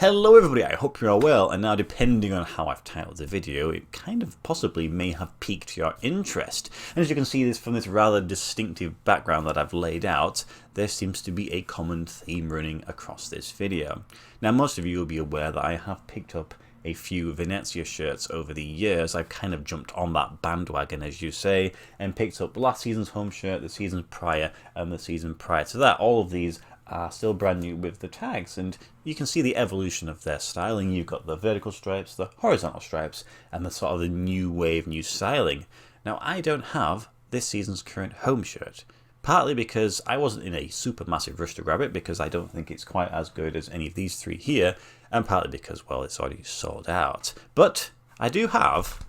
Hello everybody, I hope you're all well, and now depending on how I've titled the video, it kind of possibly may have piqued your interest. And as you can see from this rather distinctive background that I've laid out, there seems to be a common theme running across this video. Now most of you will be aware that I have picked up a few Venezia shirts over the years. I've kind of jumped on that bandwagon, as you say, and picked up last season's home shirt, the season prior, and the season prior to that. All of these are still brand new with the tags, and you can see the evolution of their styling. You've got the vertical stripes, the horizontal stripes, and the sort of the new wave, new styling. Now, I don't have this season's current home shirt, partly because I wasn't in a super massive rush to grab it, because I don't think it's quite as good as any of these three here, and partly because, well, it's already sold out. But I do have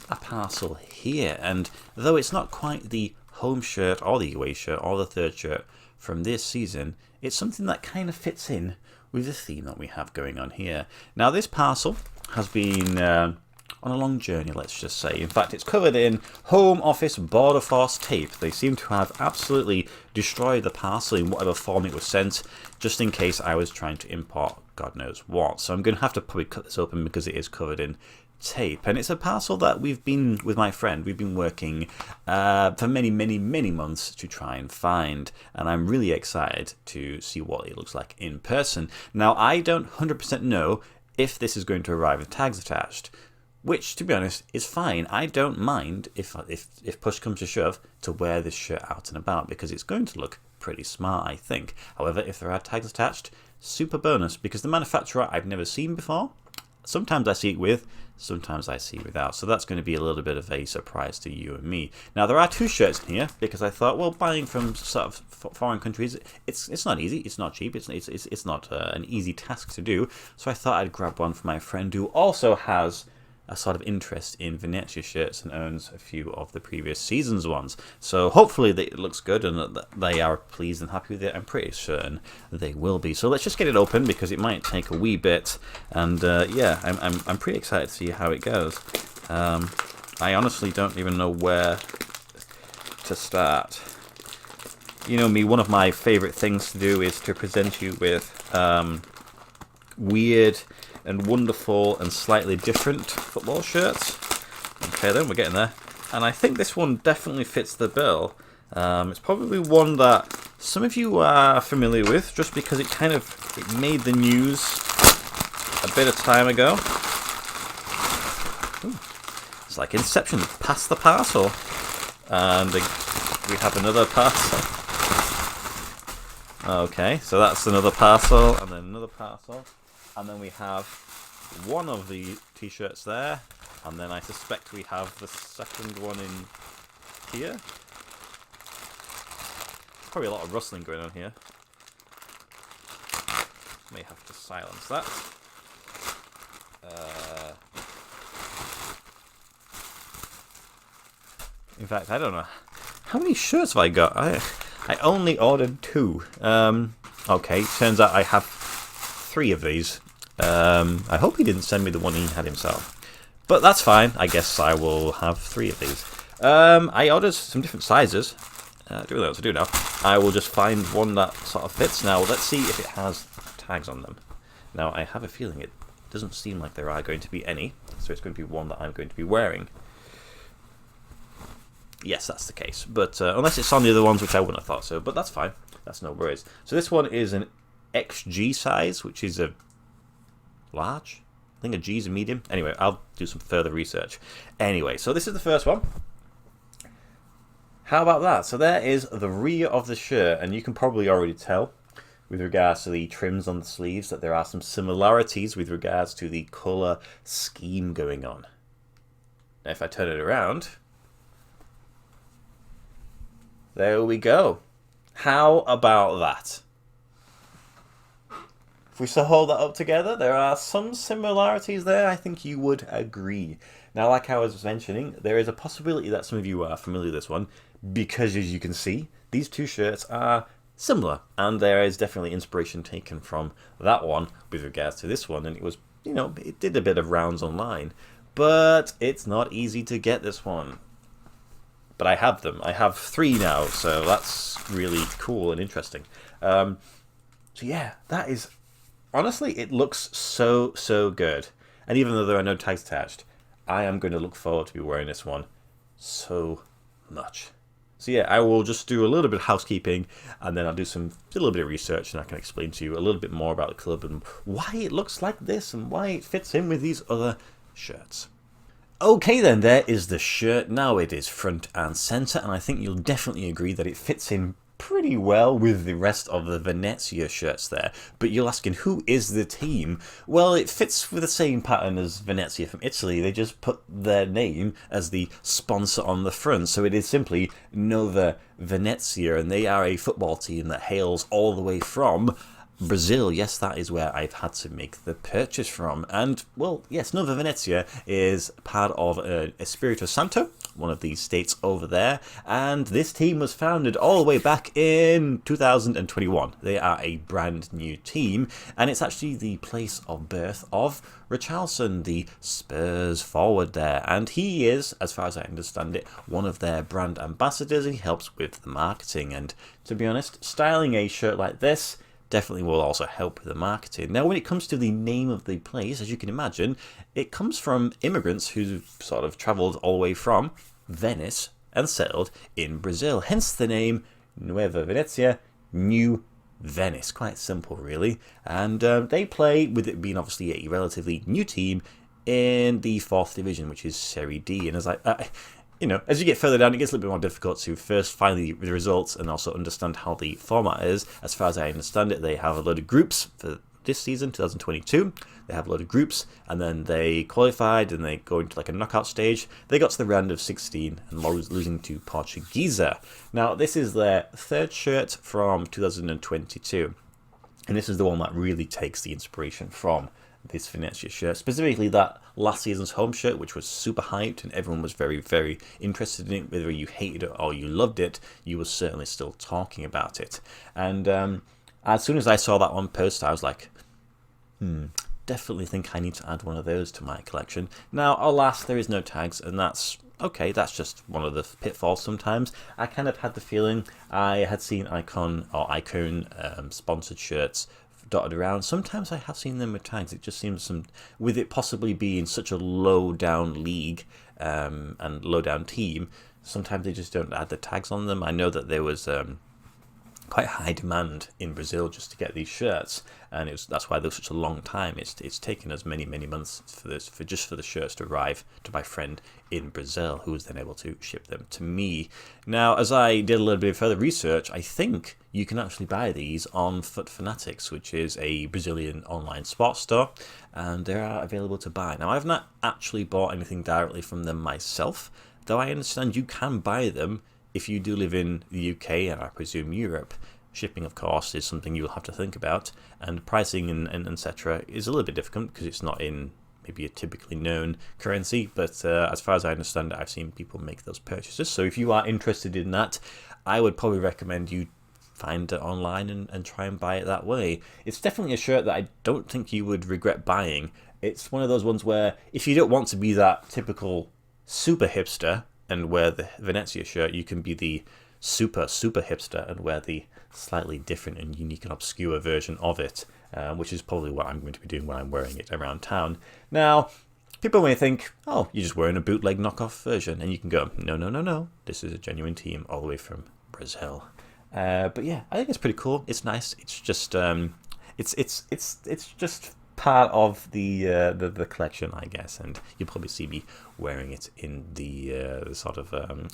a parcel here, and though it's not quite the home shirt or the away shirt or the third shirt from this season, it's something that kind of fits in with the theme that we have going on here. Now, this parcel has been on a long journey, let's just say. In fact, it's covered in Home Office Border Force tape. They seem to have absolutely destroyed the parcel in whatever form it was sent, just in case I was trying to import God knows what. So I'm going to have to probably cut this open because it is covered in tape, and it's a parcel that we've been working for many months to try and find, and I'm really excited to see what it looks like in person. Now, I don't 100% know if this is going to arrive with tags attached, which, to be honest, is fine. I don't mind if push comes to shove to wear this shirt out and about, because it's going to look pretty smart, I think. However, if there are tags attached, super bonus, because the manufacturer I've never seen before. Sometimes I see it with, sometimes I see it without. So that's going to be a little bit of a surprise to you and me. Now, there are two shirts in here because I thought, well, buying from sort of foreign countries, it's not easy, it's not cheap, it's not an easy task to do. So I thought I'd grab one for my friend who also has a sort of interest in Venezia shirts and owns a few of the previous season's ones. So hopefully it looks good and that they are pleased and happy with it. I'm pretty certain they will be. So let's just get it open because it might take a wee bit. And yeah, I'm pretty excited to see how it goes. I honestly don't even know where to start. You know me, one of my favorite things to do is to present you with weird and wonderful and slightly different football shirts. Okay then, we're getting there. And I think this one definitely fits the bill. It's probably one that some of you are familiar with, just because it made the news a bit of time ago. Ooh, it's like Inception, past the parcel. And we have another parcel. Okay, so that's another parcel, and then another parcel. And then we have one of the t-shirts there, and then I suspect we have the second one in here. Probably a lot of rustling going on here. May have to silence that. In fact, I don't know. How many shirts have I got? I only ordered 2. Okay, turns out I have 3 of these. I hope he didn't send me the one he had himself. But that's fine. I guess I will have 3 of these. I ordered some different sizes. I don't know what to do now. I will just find one that sort of fits. Now, let's see if it has tags on them. Now, I have a feeling it doesn't seem like there are going to be any. So it's going to be one that I'm going to be wearing. Yes, that's the case. But unless it's on the other ones, which I wouldn't have thought so. But that's fine. That's no worries. So this one is an XG size, which is a large. I think a G is a medium. Anyway, I'll do some further research. Anyway, so this is the first one. How about that? So there is the rear of the shirt, and you can probably already tell with regards to the trims on the sleeves that there are some similarities with regards to the colour scheme going on. Now, if I turn it around, there we go. How about that? If we so hold that up together, there are some similarities there. I think you would agree. Now, like I was mentioning, there is a possibility that some of you are familiar with this one, because as you can see, these 2 shirts are similar, and there is definitely inspiration taken from that one with regards to this one, and it was, you know, it did a bit of rounds online, but it's not easy to get this one. But I have them. I have 3 now, so that's really cool and interesting. So yeah, that is honestly, it looks so good. And even though there are no tags attached, I am going to look forward to be wearing this one so much. So yeah, I will just do a little bit of housekeeping, and then I'll do a little bit of research, and I can explain to you a little bit more about the club and why it looks like this and why it fits in with these other shirts. Okay then, there is the shirt. Now it is front and center, and I think you'll definitely agree that it fits in pretty well with the rest of the Venezia shirts there. But you're asking, who is the team? Well, it fits with the same pattern as Venezia from Italy. They just put their name as the sponsor on the front. So it is simply Nova Venezia, and they are a football team that hails all the way from Brazil. Yes, that is where I've had to make the purchase from. And, well, yes, Nova Venezia is part of Espirito Santo, one of these states over there. And this team was founded all the way back in 2021. They are a brand new team, and it's actually the place of birth of Richarlison, the Spurs forward there. And he is, as far as I understand it, one of their brand ambassadors. He helps with the marketing. And to be honest, styling a shirt like this definitely will also help with the marketing. Now, when it comes to the name of the place, as you can imagine, it comes from immigrants who sort of travelled all the way from Venice and settled in Brazil. Hence the name Nueva Venezia, New Venice. Quite simple, really. And they play, with it being obviously a relatively new team, in the 4th division, which is Serie D. And as as you get further down, it gets a little bit more difficult to first find the results and also understand how the format is. As far as I understand it, they have a load of groups for this season, 2022. They have a load of groups, and then they qualified, and they go into like a knockout stage. They got to the round of 16 and losing to Portuguesa. Now, this is their 3rd shirt from 2022, and this is the one that really takes the inspiration from this Venezia shirt, specifically that last season's home shirt, which was super hyped and everyone was very, very interested in it. Whether you hated it or you loved it, you were certainly still talking about it. And as soon as I saw that one post, I was like, definitely think I need to add one of those to my collection. Now, alas, there is no tags, and that's okay. That's just one of the pitfalls sometimes. I kind of had the feeling I had seen Icon sponsored shirts dotted around. Sometimes I have seen them with tags. It just seems with it possibly being such a low down league and low down team, sometimes they just don't add the tags on them. I know that there was quite high demand in Brazil just to get these shirts, and that's why there was such a long time. It's taken us many months for the shirts to arrive to my friend in Brazil, who was then able to ship them to me. Now, as I did a little bit of further research, I think you can actually buy these on Foot Fanatics, which is a Brazilian online sports store, and they are available to buy. Now, I've not actually bought anything directly from them myself, though I understand you can buy them if you do live in the UK and I presume Europe. Shipping, of course, is something you'll have to think about, and pricing and etc. is a little bit difficult because it's not in maybe a typically known currency, but as far as I understand it, I've seen people make those purchases. So if you are interested in that, I would probably recommend you find it online and try and buy it that way. It's definitely a shirt that I don't think you would regret buying. It's one of those ones where if you don't want to be that typical super hipster and wear the Venezia shirt, you can be the super hipster and wear the slightly different and unique and obscure version of it, which is probably what I'm going to be doing when I'm wearing it around town. Now, people may think, oh, you're just wearing a bootleg knockoff version, and you can go, no, this is a genuine team all the way from Brazil. But yeah, I think it's pretty cool. It's nice. It's just it's just part of the collection, I guess, and you'll probably see me wearing it in the sort of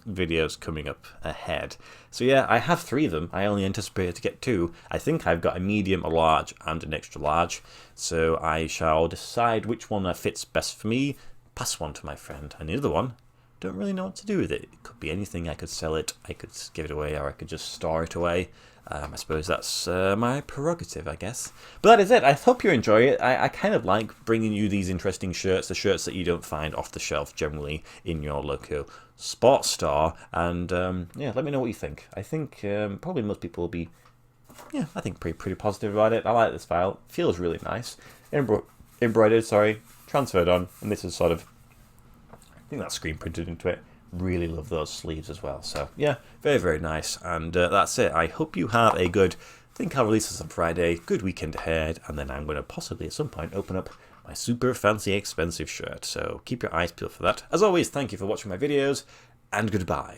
videos coming up ahead. So yeah, I have 3 of them. I only anticipated to get 2. I think I've got a medium, a large, and an extra large. So I shall decide which one fits best for me, pass one to my friend, and the other one, don't really know what to do with it. It could be anything. I could sell it, I could give it away, or I could just store it away. I suppose that's my prerogative, I guess. But that is it. I hope you enjoy it. I kind of like bringing you these interesting shirts, the shirts that you don't find off the shelf generally in your local sports store. And yeah, let me know what you think. I think probably most people will be, I think pretty positive about it. I like this file. It feels really nice. Embroidered, transferred on. And this is sort of, I think that's screen printed into it. Really love those sleeves as well. So yeah, very nice. And that's it. I hope you have a good think I'll release this on Friday. Good weekend ahead, and then I'm going to possibly at some point open up my super fancy expensive shirt. So keep your eyes peeled for that. As always, thank you for watching my videos, and goodbye.